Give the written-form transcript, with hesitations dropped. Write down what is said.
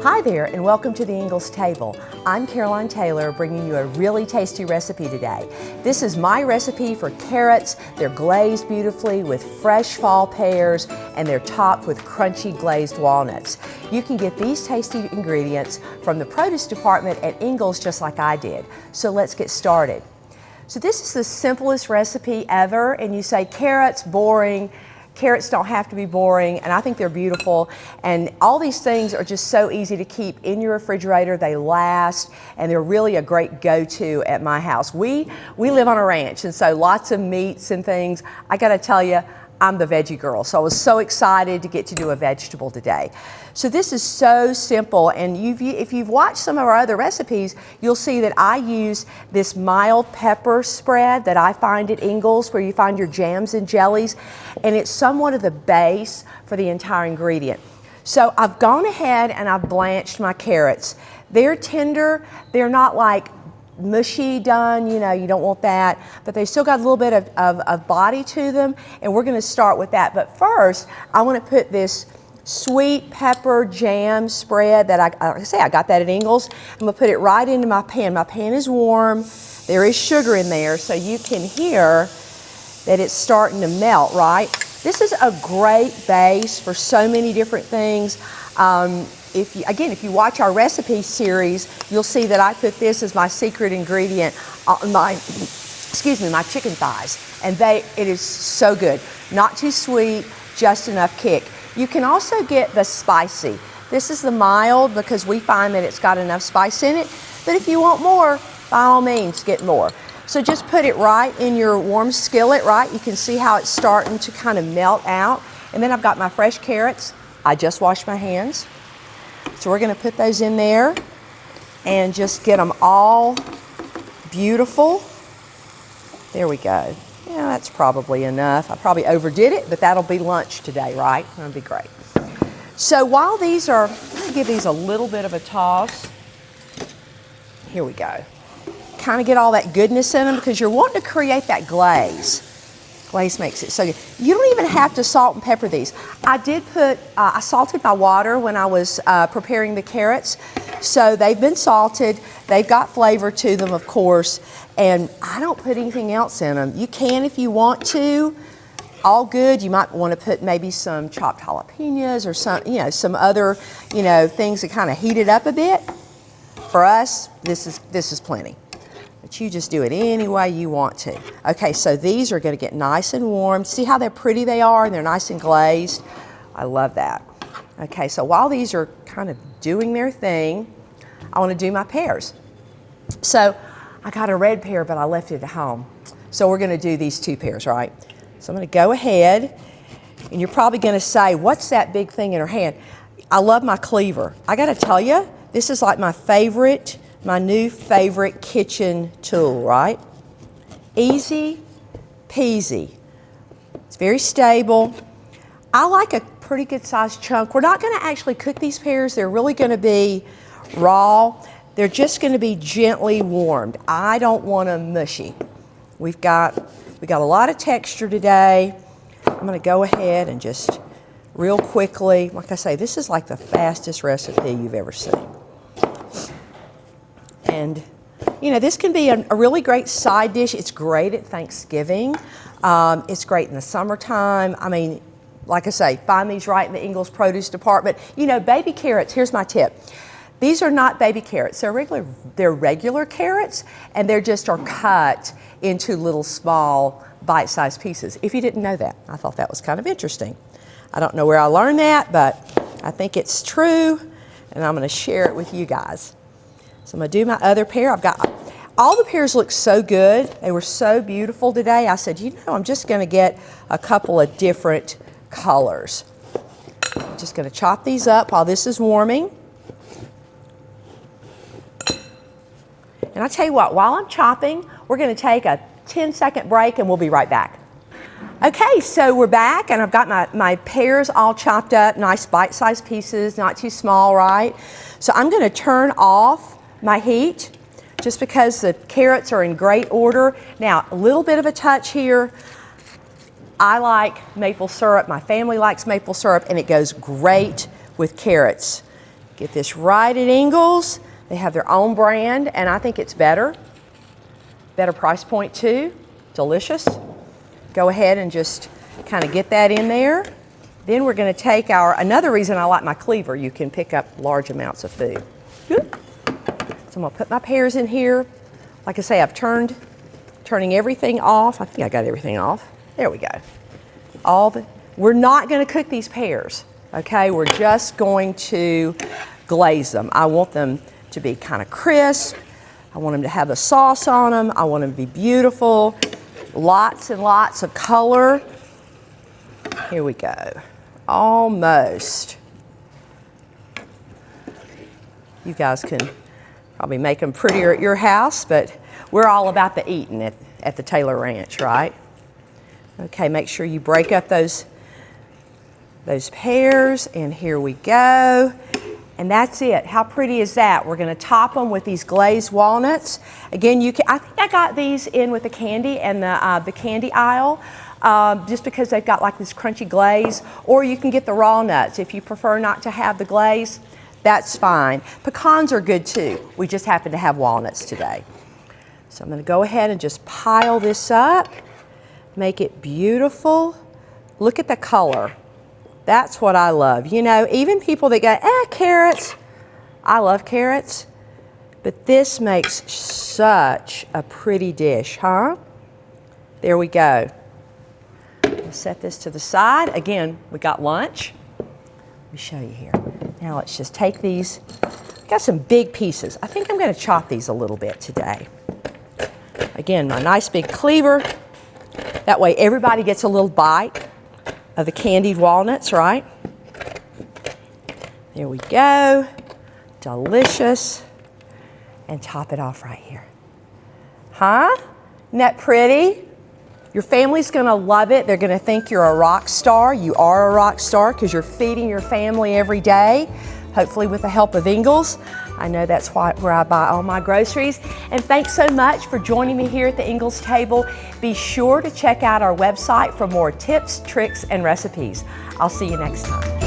Hi there, and welcome to the Ingles table. I'm Caroline Taylor, bringing you a really tasty recipe today. This is my recipe for carrots. They're glazed beautifully with fresh fall pears, and they're topped with crunchy glazed walnuts. You can get these tasty ingredients from the produce department at Ingles just like I did. So let's get started. So this is the simplest recipe ever, and you say carrots, boring. Carrots don't have to be boring, and I think they're beautiful. And all these things are just so easy to keep in your refrigerator. They last, and they're really a great go-to at my house. We live on a ranch, and so lots of meats and things. I gotta tell you, I'm the veggie girl, so I was so excited to get to do a vegetable today. So this is so simple, and if you've watched some of our other recipes, you'll see that I use this mild pepper spread that I find at Ingles, where you find your jams and jellies, and it's somewhat of the base for the entire ingredient. So I've gone ahead and I've blanched my carrots. They're tender, they're not like mushy done, you know, you don't want that, but they still got a little bit of body to them, and we're gonna start with that. But first, I wanna put this sweet pepper jam spread that I got that at Ingles. I'm gonna put it right into my pan. My pan is warm. There is sugar in there, so you can hear that it's starting to melt, right? This is a great base for so many different things. If you watch our recipe series, you'll see that I put this as my secret ingredient on my chicken thighs. And it is so good. Not too sweet, just enough kick. You can also get the spicy. This is the mild because we find that it's got enough spice in it. But if you want more, by all means, get more. So just put it right in your warm skillet, right? You can see how it's starting to kind of melt out. And then I've got my fresh carrots. I just washed my hands. So we're gonna put those in there and just get them all beautiful. There we go. Yeah, that's probably enough. I probably overdid it, but that'll be lunch today, right? That'll be great. So while these are, I'm gonna give these a little bit of a toss. Here we go. Kind of get all that goodness in them because you're wanting to create that glaze. Glaze makes it so good. You don't even have to salt and pepper these. I did put, I salted my water when I was preparing the carrots. So they've been salted. They've got flavor to them, of course. And I don't put anything else in them. You can if you want to. All good. You might want to put maybe some chopped jalapenos or some other, things that kind of heat it up a bit. For us, this is plenty. But you just do it any way you want to. Okay, so these are gonna get nice and warm. See how they're pretty they are, and they're nice and glazed? I love that. Okay, so while these are kind of doing their thing, I wanna do my pears. So I got a red pear, but I left it at home. So we're gonna do these two pears, right? So I'm gonna go ahead, and you're probably gonna say, what's that big thing in her hand? I love my cleaver. I gotta tell you, this is like my new favorite kitchen tool, right? Easy peasy. It's very stable. I like a pretty good sized chunk. We're not gonna actually cook these pears. They're really gonna be raw. They're just gonna be gently warmed. I don't want them mushy. We got a lot of texture today. I'm gonna go ahead and just real quickly, like I say, this is like the fastest recipe you've ever seen. And, this can be a really great side dish. It's great at Thanksgiving. It's great in the summertime. I mean, like I say, find these right in the Ingles produce department. Baby carrots, here's my tip. These are not baby carrots. They're regular carrots, and they just are cut into little small bite-sized pieces. If you didn't know that, I thought that was kind of interesting. I don't know where I learned that, but I think it's true, and I'm gonna share it with you guys. So I'm gonna do my other pear. All the pears look so good. They were so beautiful today. I said, I'm just gonna get a couple of different colors. I'm just gonna chop these up while this is warming. And I tell you what, while I'm chopping, we're gonna take a 10-second break and we'll be right back. Okay, so we're back, and I've got my pears all chopped up, nice bite-sized pieces, not too small, right? So I'm gonna turn off my heat just because the carrots are in great order. Now, a little bit of a touch here. I like maple syrup. My family likes maple syrup, and it goes great with carrots. Get this right at Ingles. They have their own brand, and I think it's better. Better price point too. Delicious. Go ahead and just kind of get that in there. Then we're going to take another reason I like my cleaver, you can pick up large amounts of food. Good. So I'm going to put my pears in here. Like I say, I've turning everything off. I think I got everything off. There we go. We're not going to cook these pears, okay? We're just going to glaze them. I want them to be kind of crisp. I want them to have the sauce on them. I want them to be beautiful. Lots and lots of color. Here we go. Almost. You guys can probably make them prettier at your house, but we're all about the eating at the Taylor Ranch, right? Okay, make sure you break up those pears, and here we go. And that's it. How pretty is that? We're going to top them with these glazed walnuts. Again, I think I got these in with the candy and the candy aisle, just because they've got like this crunchy glaze. Or you can get the raw nuts if you prefer not to have the glaze. That's fine. Pecans are good too. We just happen to have walnuts today. So I'm going to go ahead and just pile this up, make it beautiful. Look at the color. That's what I love. You know, even people that go, carrots. I love carrots. But this makes such a pretty dish, huh? There we go. We'll set this to the side. Again, we got lunch. Let me show you here. Now let's just take these. Got some big pieces. I think I'm going to chop these a little bit today. Again, my nice big cleaver. That way everybody gets a little bite of the candied walnuts, right? There we go. Delicious. And top it off right here. Huh? Isn't that pretty? Your family's going to love it. They're going to think you're a rock star. You are a rock star because you're feeding your family every day, hopefully with the help of Ingles. I know that's where I buy all my groceries. And thanks so much for joining me here at the Ingles table. Be sure to check out our website for more tips, tricks, and recipes. I'll see you next time.